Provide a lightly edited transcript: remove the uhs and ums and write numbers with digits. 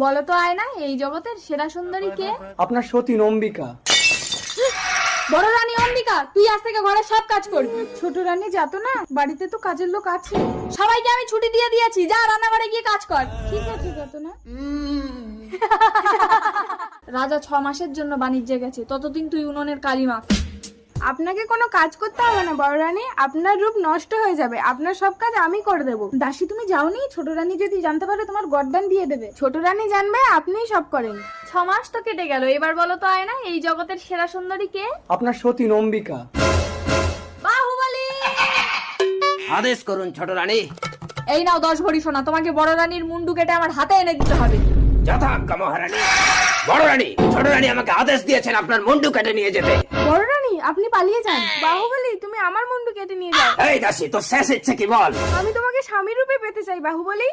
বলো তো আয়না, এই জগতের সেরা সুন্দরী কে? আপনার সতীন অম্বিকা। বড় রানী অম্বিকা, তুই আজ থেকে ঘরের সব কাজ করবি। ছোট রানী যাতো না, বাড়িতে তো কাজের লোক আছে। সবাইকে আমি ছুটি দিয়ে দিয়েছি, যা রান্নাঘরে গিয়ে কাজ কর। ঠিক আছে যাতো না। রাজা 6 মাসের জন্য বাণিজ্যে গেছে, ততদিন তুই উনুনের কালি মাখ। আপনাকে কোনো কাজ করতে হবে না বড় রানী, আপনার রূপ নষ্ট হয়ে যাবে, আপনার সব কাজ আমি করে দেবো। দাসী তুমি যাওনি? ছোট রানী যদি জানতে পারে তোমার গর্দান দিয়ে দেবে। ছোট রানী জানবে আপনিই সব করেন। 6 মাস তো কেটে গেল, এবার বলো তো আয়না, এই জগতের সেরা সুন্দরী কে? আপনার সতীন অম্বিকা। বাহুবলী! আদেশ করুন ছোট রানী। এই নাও 10 ভরি সোনা, তোমাকে বড় রানীর মুন্ডু কেটে আমার হাতে এনে দিতে হবে। যথাজ্ঞা মহারানী। বড় রানী, ছোট রানী আমাকে আদেশ দিয়েছেন আপনার মুন্ডু কেটে নিয়ে যেতে। বড় রানী আপনি পালিয়ে যান। বাহুবলী তুমি আমার মুন্ডু কেটে নিয়ে যাও। এই দাসী, তোর শেষ ইচ্ছে কি বল? আমি তোমাকে স্বামী রূপে পেতে চাই বাহুবলী।